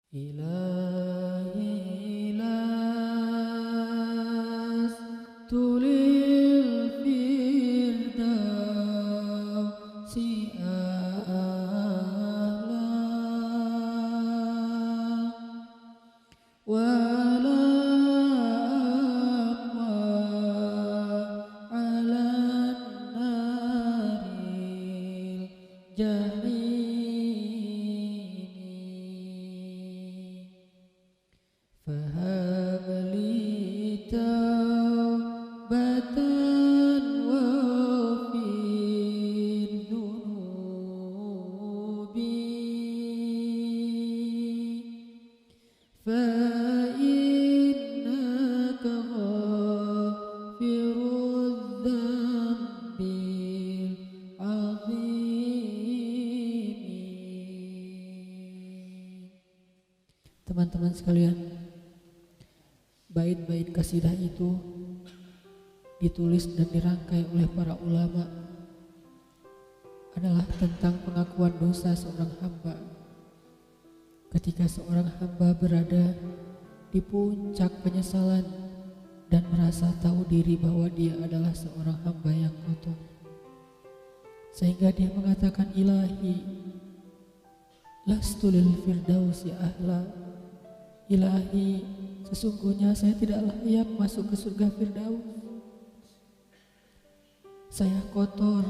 إلهي لست للفردوس أعلى ولا أقوى على النار الجحيم فهب لي توبة واغفر ذنوبي فإنك غافر الذنب العظيم. Teman-teman sekalian, bait-bait kasidah itu ditulis dan dirangkai oleh para ulama adalah tentang pengakuan dosa seorang hamba. Ketika seorang hamba berada di puncak penyesalan dan merasa tahu diri bahwa dia adalah seorang hamba yang kotor, sehingga dia mengatakan, Ilahi lastu lil firdausi ahla. Ilahi, sesungguhnya saya tidak layak masuk ke surga Firdaus. Saya kotor,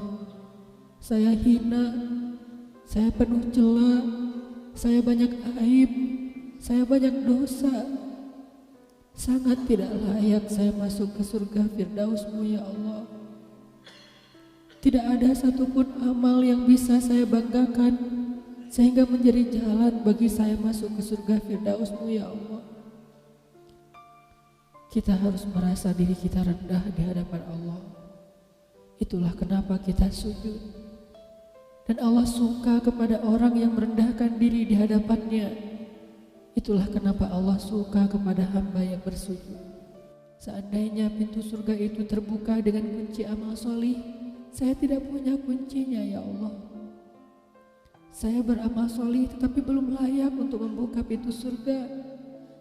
saya hina, saya penuh cela, saya banyak aib, saya banyak dosa. Sangat tidak layak saya masuk ke surga Firdaus-Mu ya Allah. Tidak ada satupun amal yang bisa saya banggakan sehingga menjadi jalan bagi saya masuk ke surga Firdaus-Mu ya Allah. Kita harus merasa diri kita rendah di hadapan Allah. Itulah kenapa kita sujud. Dan Allah suka kepada orang yang merendahkan diri di hadapannya. Itulah kenapa Allah suka kepada hamba yang bersujud. Seandainya pintu surga itu terbuka dengan kunci amal solih, saya tidak punya kuncinya ya Allah. Saya beramal solih tetapi belum layak untuk membuka pintu surga.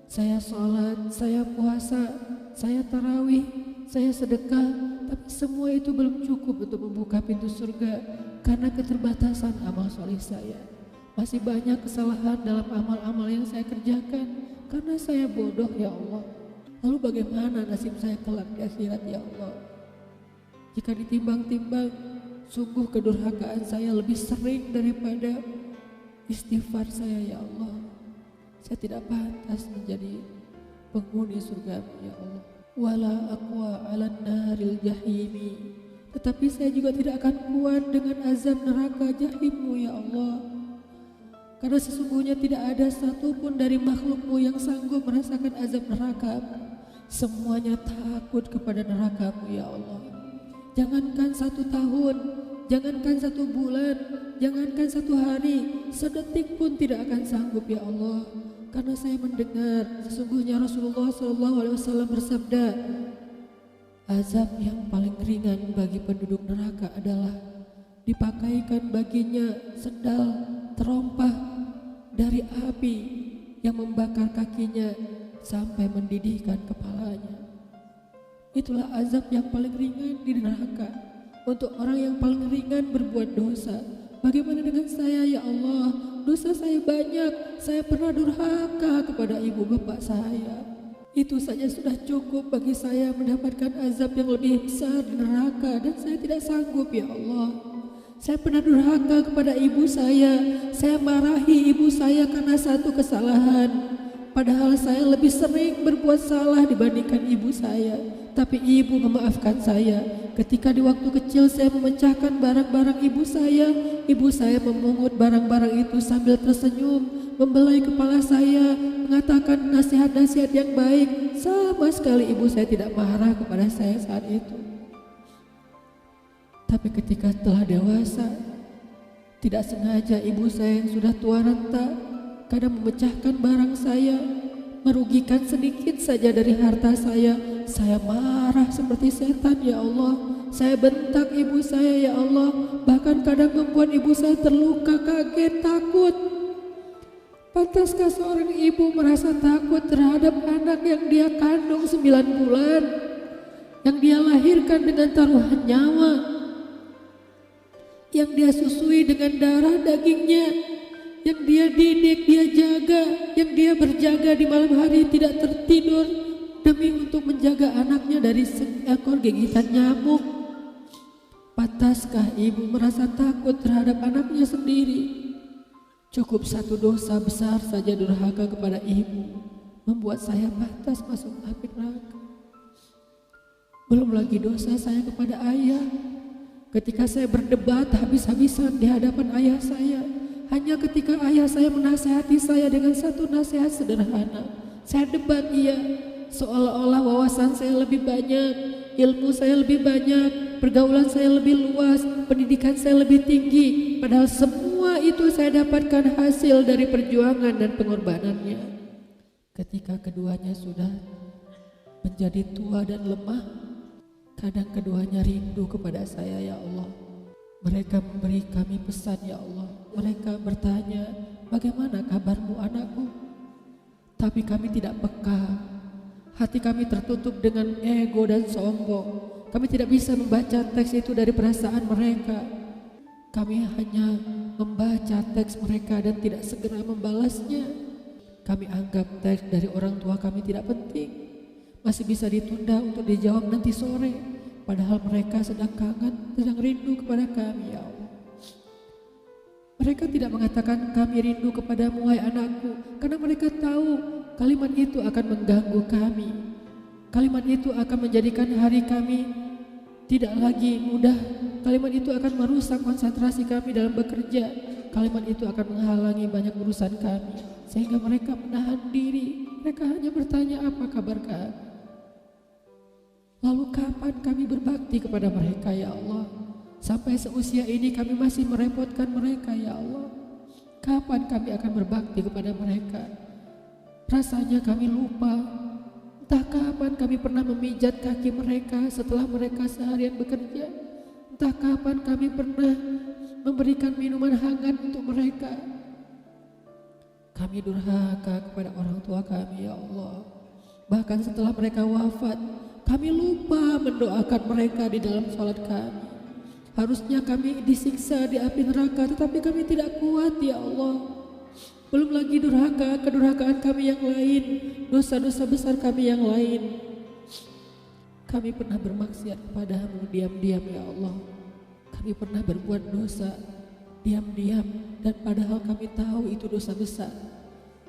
Saya sholat, saya puasa, saya tarawih, saya sedekah, tapi semua itu belum cukup untuk membuka pintu surga karena keterbatasan amal solih saya. Masih banyak kesalahan dalam amal-amal yang saya kerjakan karena saya bodoh ya Allah. Lalu bagaimana nasib saya kelak di akhirat ya Allah? Jika ditimbang-timbang, sungguh kedurhakaan saya lebih sering daripada istighfar saya ya Allah. Saya tidak pantas menjadi penghuni surga ya Allah. Wala aqwa 'alan naril jahimi. Tetapi saya juga tidak akan kuat dengan azab neraka jahim-Mu ya Allah. Karena sesungguhnya tidak ada satupun dari makhluk-Mu yang sanggup merasakan azab neraka. Semuanya takut kepada neraka-Mu ya Allah. Jangankan 1 tahun, jangankan 1 bulan, jangankan 1 hari, sedetik pun tidak akan sanggup ya Allah. Karena saya mendengar sesungguhnya Rasulullah SAW bersabda, azab yang paling ringan bagi penduduk neraka adalah dipakaikan baginya sendal terompah dari api yang membakar kakinya sampai mendidihkan kepalanya. Itulah azab yang paling ringan di neraka untuk orang yang paling ringan berbuat dosa. Bagaimana dengan saya ya Allah? Dosa saya banyak, saya pernah durhaka kepada ibu bapak saya. Itu saja sudah cukup bagi saya mendapatkan azab yang lebih besar di neraka, dan saya tidak sanggup ya Allah. Saya pernah durhaka kepada ibu saya marahi ibu saya karena satu kesalahan. Padahal saya lebih sering berbuat salah dibandingkan ibu saya. Tapi ibu memaafkan saya. Ketika di waktu kecil saya memecahkan barang-barang ibu saya memungut barang-barang itu sambil tersenyum, membelai kepala saya, mengatakan nasihat-nasihat yang baik. Sama sekali ibu saya tidak marah kepada saya saat itu. Tapi ketika telah dewasa, tidak sengaja ibu saya yang sudah tua renta kadang memecahkan barang saya, merugikan sedikit saja dari harta saya marah seperti setan ya Allah. Saya bentak ibu saya ya Allah, bahkan kadang membuat ibu saya terluka, kaget, takut. Pantaskah seorang ibu merasa takut terhadap anak yang dia kandung 9 bulan, yang dia lahirkan dengan taruhan nyawa, yang dia susui dengan darah dagingnya, yang dia didik, dia jaga, yang dia berjaga di malam hari tidak tertidur demi untuk menjaga anaknya dari seekor gigitan nyamuk? Pantaskah ibu merasa takut terhadap anaknya sendiri? Cukup satu dosa besar saja durhaka kepada ibu membuat saya pantas masuk api neraka. Belum lagi dosa saya kepada ayah. Ketika saya berdebat habis-habisan di hadapan ayah saya, hanya ketika ayah saya menasihati saya dengan satu nasihat sederhana, saya debat ia, seolah-olah wawasan saya lebih banyak, ilmu saya lebih banyak, pergaulan saya lebih luas, pendidikan saya lebih tinggi. Padahal semua itu saya dapatkan hasil dari perjuangan dan pengorbanannya. Ketika keduanya sudah menjadi tua dan lemah, kadang keduanya rindu kepada saya, ya Allah. Mereka memberi kami pesan, ya Allah. Mereka bertanya, bagaimana kabarmu anakku? Tapi kami tidak peka. Hati kami tertutup dengan ego dan sombong. Kami tidak bisa membaca teks itu dari perasaan mereka. Kami hanya membaca teks mereka dan tidak segera membalasnya. Kami anggap teks dari orang tua kami tidak penting, masih bisa ditunda untuk dijawab nanti sore. Padahal mereka sedang kangen, sedang rindu kepada kami, ya Allah. Mereka tidak mengatakan kami rindu kepadamu wahai anakku, karena mereka tahu kalimat itu akan mengganggu kami. Kalimat itu akan menjadikan hari kami tidak lagi mudah. Kalimat itu akan merusak konsentrasi kami dalam bekerja. Kalimat itu akan menghalangi banyak urusan kami, sehingga mereka menahan diri. Mereka hanya bertanya, apa kabar kami? Lalu kapan kami berbakti kepada mereka, ya Allah? Sampai seusia ini kami masih merepotkan mereka, ya Allah. Kapan kami akan berbakti kepada mereka? Rasanya kami lupa. Entah kapan kami pernah memijat kaki mereka setelah mereka seharian bekerja. Entah kapan kami pernah memberikan minuman hangat untuk mereka. Kami durhaka kepada orang tua kami, ya Allah. Bahkan setelah mereka wafat, kami lupa mendoakan mereka di dalam sholat kami. Harusnya kami disiksa di api neraka, tetapi kami tidak kuat, ya Allah. Belum lagi durhaka, kedurhakaan kami yang lain, dosa-dosa besar kami yang lain. Kami pernah bermaksiat kepadamu diam-diam, ya Allah. Kami pernah berbuat dosa diam-diam, dan padahal kami tahu itu dosa besar.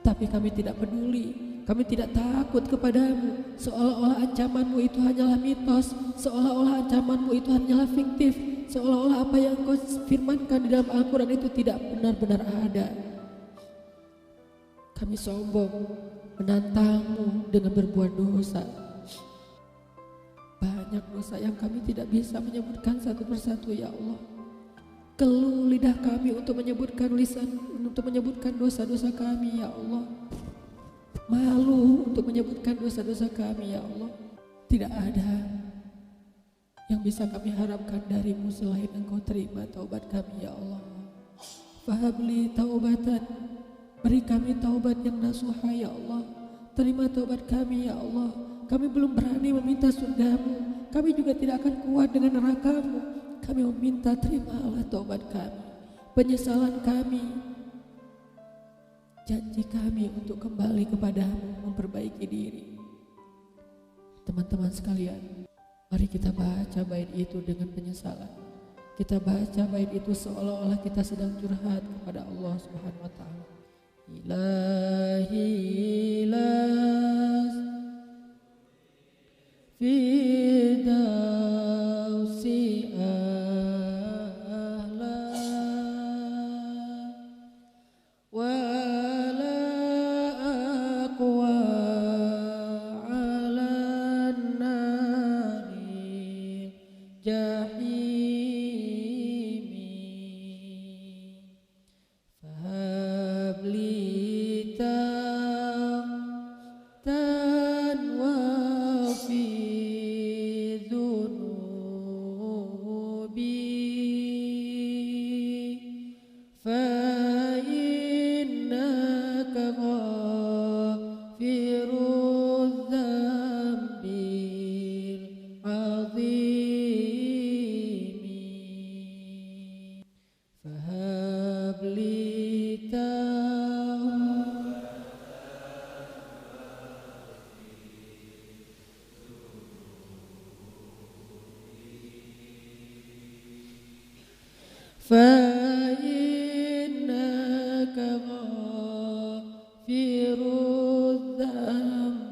Tapi kami tidak peduli, kami tidak takut kepadamu. Seolah-olah ancamanmu itu hanyalah mitos, seolah-olah ancamanmu itu hanyalah fiktif, seolah-olah apa yang kau firmankan di dalam Al-Quran itu tidak benar-benar ada. Kami sombong, menantangmu dengan berbuat dosa. Banyak dosa yang kami tidak bisa menyebutkan satu persatu, ya Allah. Keluh lidah kami untuk menyebutkan dosa-dosa kami, ya Allah. Malu untuk menyebutkan dosa-dosa kami, ya Allah. Tidak ada yang bisa kami harapkan darimu selain Engkau terima taubat kami, ya Allah. Fahabli taubatan, beri kami taubat yang nasuha, ya Allah. Terima taubat kami, ya Allah. Kami belum berani meminta surgamu, kami juga tidak akan kuat dengan nerakamu. Kami meminta terimalah taubat kami, penyesalan kami, janji kami untuk kembali kepadamu, memperbaiki diri. Teman-teman sekalian, mari kita baca bait itu dengan penyesalan. Kita baca bait itu seolah-olah kita sedang curhat kepada Allah Subhanahu wa Ta'ala. Ilahi las Firdausi ahla wala aqwa ala nari jahimi fahabli فإنك غافر الذنب